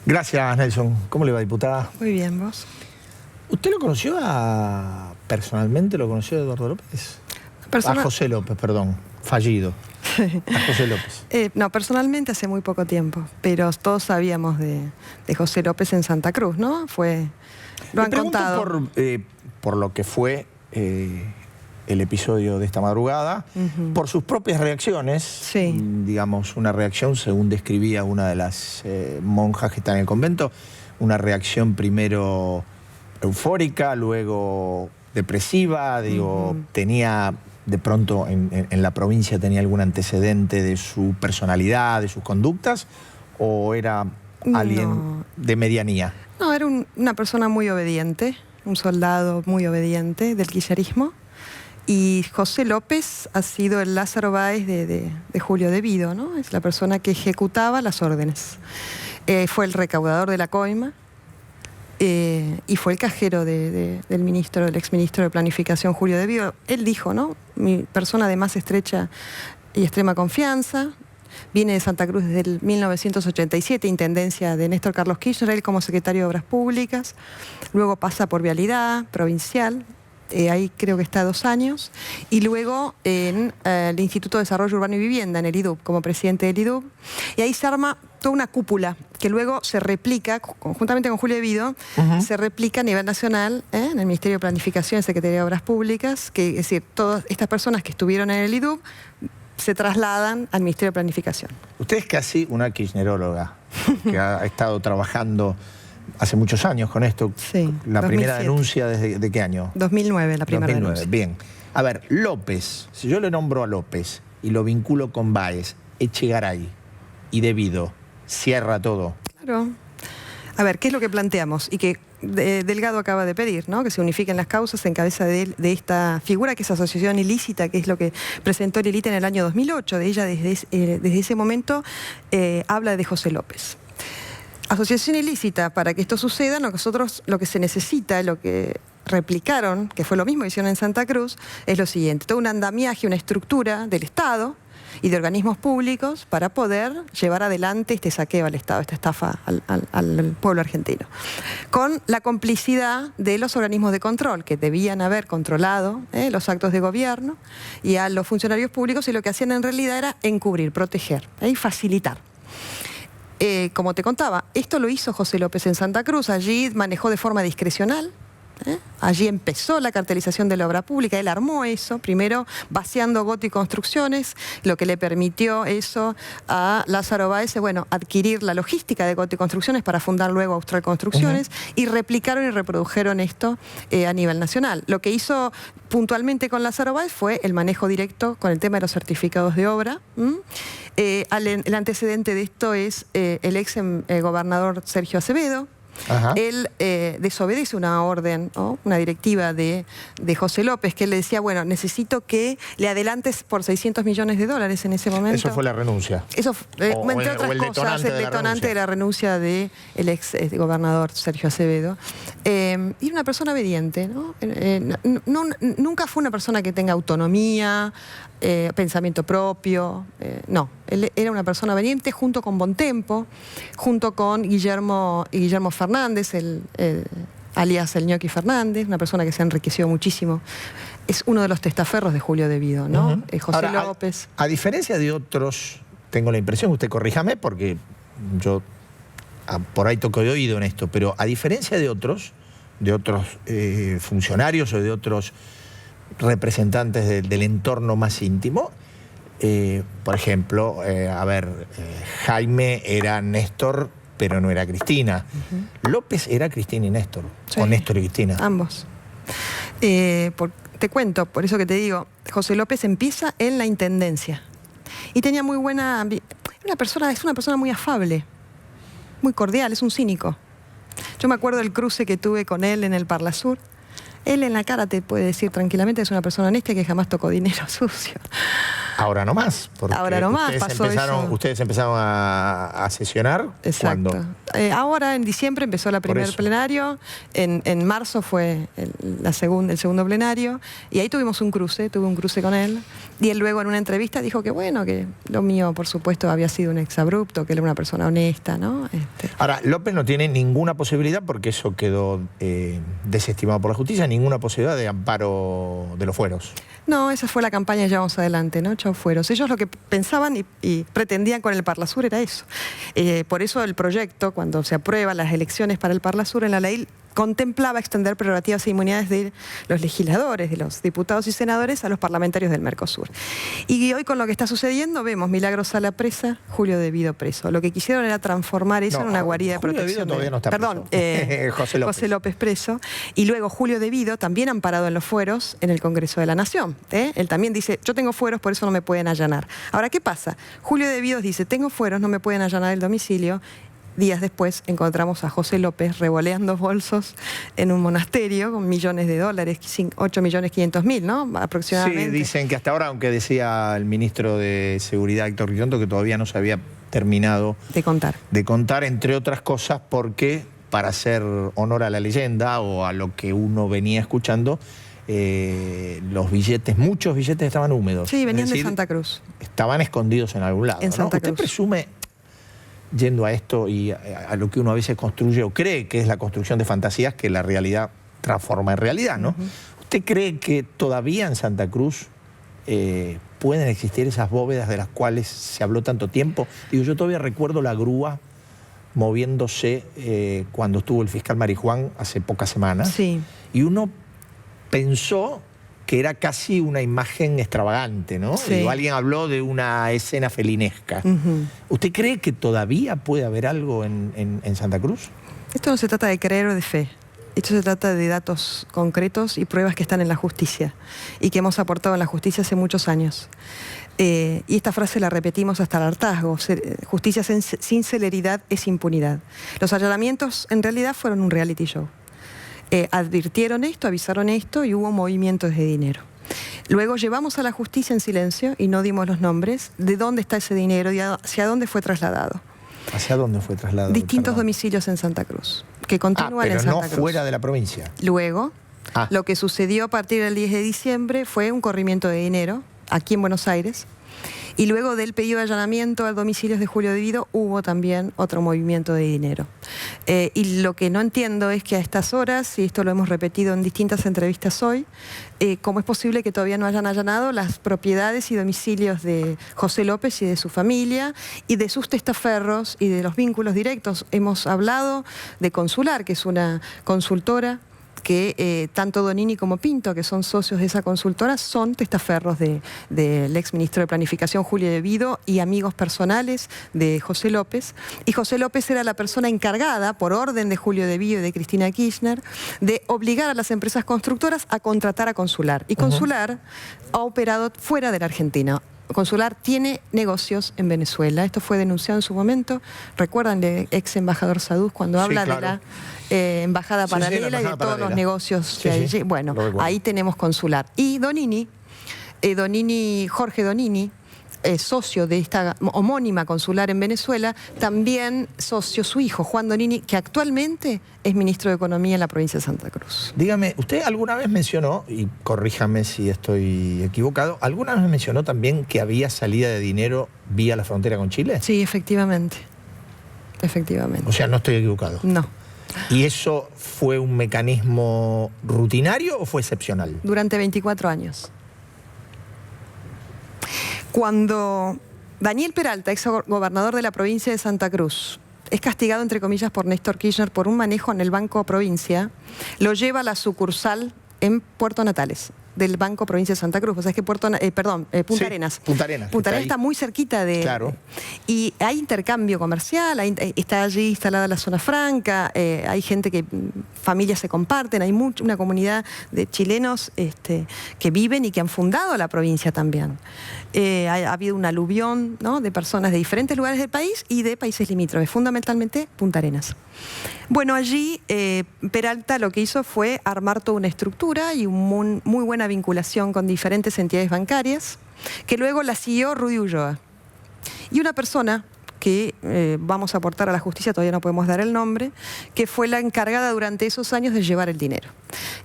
Gracias, Nelson. ¿Cómo le va, diputada? Muy bien, ¿vos? ¿Usted lo conoció personalmente? ¿Lo conoció a Eduardo López? A José López, perdón. Fallido. A José López. No, personalmente hace muy poco tiempo, pero todos sabíamos de José López en Santa Cruz, ¿no? Lo han contado. Por lo que fue el episodio de esta madrugada, por sus propias reacciones, sí. Digamos, una reacción, según describía una de las monjas que está en el convento, una reacción primero eufórica, luego depresiva, digo, tenía de pronto en la provincia tenía algún antecedente de su personalidad, de sus conductas, o era alguien de medianía. No, era una persona muy obediente, un soldado muy obediente del kirchnerismo. Y José López ha sido el Lázaro Báez de Julio de Vido, ¿no? Es la persona que ejecutaba las órdenes. Fue el recaudador de la coima y fue el cajero del exministro de Planificación Julio de Vido. Él dijo, ¿no? Mi persona de más estrecha y extrema confianza. Viene de Santa Cruz desde el 1987, intendencia de Néstor Carlos Kirchner, él como secretario de Obras Públicas. Luego pasa por Vialidad Provincial. Ahí creo que está 2 años, y luego en el Instituto de Desarrollo Urbano y Vivienda, en el IDUB, como presidente del IDUB, y ahí se arma toda una cúpula que luego se replica, conjuntamente con Julio de Vido, se replica a nivel nacional, en el Ministerio de Planificación y Secretaría de Obras Públicas, que es decir, todas estas personas que estuvieron en el IDUB se trasladan al Ministerio de Planificación. Usted es casi una kirchneróloga, que ha estado trabajando hace muchos años con esto. Sí, la 2007. Primera denuncia, ¿de qué año? 2009, la primera 2009, denuncia. Bien. A ver, López, si yo le nombro a López y lo vinculo con Báez, Echegaray y De Vido, cierra todo. Claro. A ver, ¿qué es lo que planteamos? Y que Delgado acaba de pedir, ¿no? Que se unifiquen las causas en cabeza de esta figura que es asociación ilícita, que es lo que presentó Lilita en el año 2008. De ella, desde ese momento, habla de José López. Asociación ilícita, para que esto suceda, nosotros lo que se necesita, lo que replicaron, que fue lo mismo que hicieron en Santa Cruz, es lo siguiente: todo un andamiaje, una estructura del Estado y de organismos públicos para poder llevar adelante este saqueo al Estado, esta estafa al pueblo argentino. Con la complicidad de los organismos de control, que debían haber controlado los actos de gobierno, y a los funcionarios públicos, y lo que hacían en realidad era encubrir, proteger y facilitar. Como te contaba, esto lo hizo José López en Santa Cruz. Allí manejó de forma discrecional. Allí empezó la cartelización de la obra pública. Él armó eso, primero vaciando Goti Construcciones, lo que le permitió eso a Lázaro Báez, bueno, adquirir la logística de Goti Construcciones para fundar luego Austral Construcciones, y replicaron y reprodujeron esto a nivel nacional. Lo que hizo puntualmente con Lázaro Báez fue el manejo directo con el tema de los certificados de obra. El antecedente de esto es el ex gobernador Sergio Acevedo. Él desobedece una orden, ¿no? Una directiva de José López, que él le decía, bueno, necesito que le adelantes por $600 millones en ese momento. Eso fue la renuncia. Eso, entre otras cosas, el detonante de la renuncia del ex gobernador Sergio Acevedo. Y una persona obediente, ¿no? Nunca fue una persona que tenga autonomía, pensamiento propio, no. Él era una persona obediente, junto con Bontempo, junto con Guillermo Fernández, alias el Ñoqui Fernández, una persona que se enriqueció muchísimo. Es uno de los testaferros de Julio de Vido, ¿no? José Ahora, López. A diferencia de otros, tengo la impresión, usted corríjame, porque yo por ahí toco de oído en esto, pero a diferencia de otros funcionarios o de otros representantes del entorno más íntimo, por ejemplo, Jaime era Néstor, pero no era Cristina. López era Cristina y Néstor, sí, o Néstor y Cristina. Ambos. Te cuento, por eso que te digo, José López empieza en la intendencia y tenía muy buena... Es una persona muy afable, muy cordial, es un cínico. Yo me acuerdo del cruce que tuve con él en el Parlasur. Él en la cara te puede decir tranquilamente que es una persona honesta y que jamás tocó dinero sucio. Ahora no más. Ahora no más, pasó eso. Ustedes empezaron a sesionar. Exacto. ¿Cuándo? Ahora en diciembre empezó el primer plenario, en marzo fue el segundo plenario, y ahí tuve un cruce con él, y él luego en una entrevista dijo que bueno, que lo mío por supuesto había sido un exabrupto, que él era una persona honesta, ¿no? Ahora, López no tiene ninguna posibilidad, porque eso quedó desestimado por la justicia, ninguna posibilidad de amparo de los fueros. No, esa fue la campaña de Llevamos Adelante, ¿no? Chau fueros. Ellos lo que pensaban y pretendían con el Parlasur era eso. Por eso el proyecto, cuando se aprueban las elecciones para el Parlasur, en la ley contemplaba extender prerrogativas e inmunidades de los legisladores, de los diputados y senadores a los parlamentarios del Mercosur. Y hoy con lo que está sucediendo vemos Milagros Sala presa, Julio De Vido preso. Lo que quisieron era transformar eso en una guarida de protección. Todavía no está preso. Perdón, José López preso. Y luego Julio De Vido también amparado en los fueros en el Congreso de la Nación. Él también dice, yo tengo fueros, por eso no me pueden allanar. Ahora, ¿qué pasa? Julio De Vido dice, tengo fueros, no me pueden allanar el domicilio. Días después encontramos a José López revoleando bolsos en un monasterio con millones de dólares, 8.500.000, ¿no? Aproximadamente. Sí, dicen que hasta ahora, aunque decía el ministro de Seguridad, Héctor Ritondo, que todavía no se había terminado de contar, entre otras cosas, porque para hacer honor a la leyenda o a lo que uno venía escuchando, los billetes, muchos billetes estaban húmedos. Sí, venían de Santa Cruz. Estaban escondidos en algún lado, en Santa Cruz. ¿Usted presume, yendo a esto y a lo que uno a veces construye o cree que es la construcción de fantasías, que la realidad transforma en realidad, ¿no? ¿Usted cree que todavía en Santa Cruz pueden existir esas bóvedas de las cuales se habló tanto tiempo? Digo, yo todavía recuerdo la grúa moviéndose cuando estuvo el fiscal Marijuán hace pocas semanas. Sí. Y uno pensó que era casi una imagen extravagante, ¿no? Sí. Digo, alguien habló de una escena felinesca. ¿Usted cree que todavía puede haber algo en Santa Cruz? Esto no se trata de creer o de fe. Esto se trata de datos concretos y pruebas que están en la justicia y que hemos aportado a la justicia hace muchos años. Y esta frase la repetimos hasta el hartazgo. Justicia sin celeridad es impunidad. Los allanamientos en realidad fueron un reality show. Advirtieron esto, avisaron esto y hubo movimientos de dinero. Luego llevamos a la justicia en silencio y no dimos los nombres de dónde está ese dinero y hacia dónde fue trasladado. ¿Hacia dónde fue trasladado? Distintos domicilios en Santa Cruz, que continúan en Santa Cruz. Pero no fuera de la provincia. Luego, lo que sucedió a partir del 10 de diciembre fue un corrimiento de dinero aquí en Buenos Aires. Y luego del pedido de allanamiento al domicilio de Julio De Vido hubo también otro movimiento de dinero. Y lo que no entiendo es que a estas horas, y esto lo hemos repetido en distintas entrevistas hoy, ¿cómo es posible que todavía no hayan allanado las propiedades y domicilios de José López y de su familia y de sus testaferros y de los vínculos directos? Hemos hablado de Consular, que es una consultora que tanto Donini como Pinto, que son socios de esa consultora, son testaferros del exministro de Planificación Julio De Vido y amigos personales de José López. Y José López era la persona encargada, por orden de Julio De Vido y de Cristina Kirchner, de obligar a las empresas constructoras a contratar a Consular. Y Consular ha operado fuera de la Argentina. Consular tiene negocios en Venezuela. Esto fue denunciado en su momento. ¿Recuerdan el ex embajador Saduz cuando habla de la embajada paralela y de todos los negocios que hay allí? Bueno, ahí tenemos Consular. Y Donini, Jorge Donini, socio de esta homónima consular en Venezuela, también socio su hijo, Juan Donini, que actualmente es ministro de Economía en la provincia de Santa Cruz. Dígame, usted alguna vez mencionó, y corríjame si estoy equivocado, ¿alguna vez mencionó también que había salida de dinero vía la frontera con Chile? Sí, efectivamente. Efectivamente. O sea, no estoy equivocado. No. ¿Y eso fue un mecanismo rutinario o fue excepcional? Durante 24 años. Cuando Daniel Peralta, ex gobernador de la provincia de Santa Cruz, es castigado, entre comillas, por Néstor Kirchner por un manejo en el Banco Provincia, lo lleva a la sucursal en Puerto Natales del Banco Provincia de Santa Cruz. O sea, es que Punta Arenas. Punta Arenas. Punta Arenas está muy cerquita de... Claro. Y hay intercambio comercial, está allí instalada la zona franca, hay gente que... familias se comparten, hay una comunidad de chilenos que viven y que han fundado la provincia también. Ha habido un aluvión, ¿no?, de personas de diferentes lugares del país y de países limítrofes, fundamentalmente Punta Arenas. Bueno, allí Peralta lo que hizo fue armar toda una estructura y muy buena una vinculación con diferentes entidades bancarias, que luego la siguió Rudy Ulloa. Y una persona que vamos a aportar a la justicia, todavía no podemos dar el nombre, que fue la encargada durante esos años de llevar el dinero.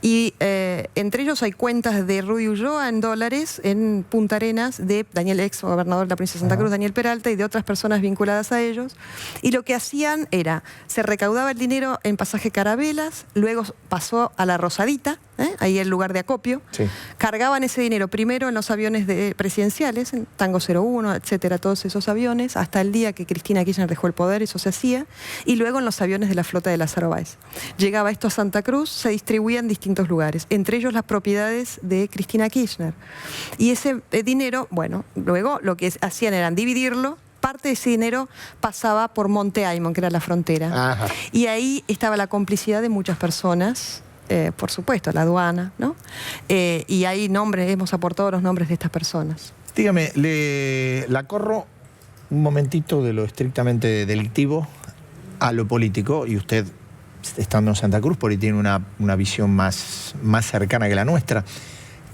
Y entre ellos hay cuentas de Rudy Ulloa en dólares en Punta Arenas, de Daniel, ex gobernador de la provincia de Santa Cruz, Daniel Peralta, y de otras personas vinculadas a ellos. Y lo que hacían era, se recaudaba el dinero en pasaje Carabelas, luego pasó a la Rosadita, ahí el lugar de acopio, sí. Cargaban ese dinero primero en los aviones presidenciales, en Tango 01, etcétera, todos esos aviones, hasta el día que Cristina Kirchner dejó el poder, eso se hacía, y luego en los aviones de la flota de Lázaro Báez. Llegaba esto a Santa Cruz, se distribuía en distintos lugares, entre ellos las propiedades de Cristina Kirchner. Y ese dinero, bueno, luego lo que hacían era dividirlo. Parte de ese dinero pasaba por Monte Aymon, que era la frontera. Ajá. Y ahí estaba la complicidad de muchas personas, por supuesto, la aduana, ¿no? Y hay nombres, hemos aportado los nombres de estas personas. Dígame, la corro un momentito de lo estrictamente delictivo a lo político, y usted, estando en Santa Cruz, por ahí tiene una visión más cercana que la nuestra.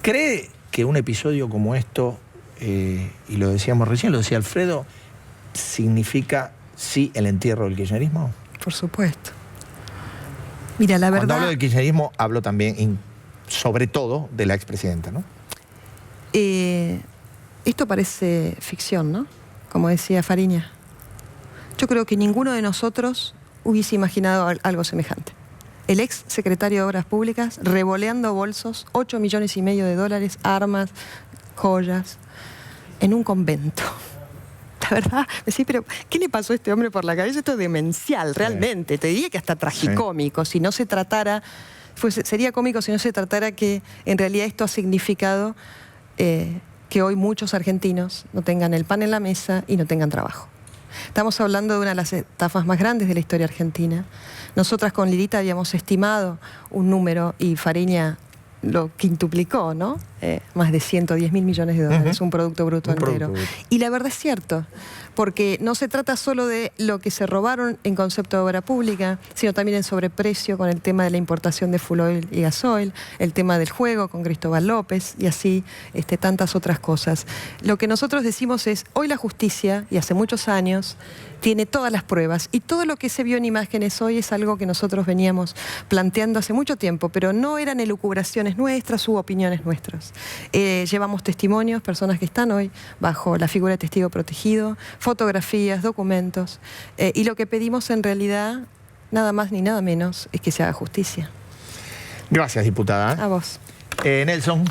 ¿Cree que un episodio como esto, y lo decíamos recién, lo decía Alfredo, significa sí el entierro del kirchnerismo? Por supuesto. Mira, la verdad... Cuando hablo del kirchnerismo, hablo también, sobre todo, de la expresidenta, ¿no? Esto parece ficción, ¿no? Como decía Fariña. Yo creo que ninguno de nosotros hubiese imaginado algo semejante. El ex secretario de Obras Públicas revoleando bolsos, 8,5 millones de dólares, armas, joyas, en un convento. La verdad, decís, pero ¿qué le pasó a este hombre por la cabeza? Esto es demencial, realmente. Sí. Te diría que hasta tragicómico, sí. Si no se tratara, sería cómico si no se tratara que en realidad esto ha significado que hoy muchos argentinos no tengan el pan en la mesa y no tengan trabajo. Estamos hablando de una de las etafas más grandes de la historia argentina. Nosotras con Lilita habíamos estimado un número y Fariña lo quintuplicó, ¿no? Más de 110.000 millones de dólares, un producto bruto entero. Y la verdad es cierto, porque no se trata solo de lo que se robaron en concepto de obra pública, sino también en sobreprecio con el tema de la importación de fuel oil y gasoil, el tema del juego con Cristóbal López y así tantas otras cosas. Lo que nosotros decimos es, hoy la justicia, y hace muchos años, tiene todas las pruebas, y todo lo que se vio en imágenes hoy es algo que nosotros veníamos planteando hace mucho tiempo, pero no eran elucubraciones nuestras u opiniones nuestras. Llevamos testimonios, personas que están hoy bajo la figura de testigo protegido, fotografías, documentos, y lo que pedimos en realidad, nada más ni nada menos, es que se haga justicia. Gracias, diputada. A vos. Nelson.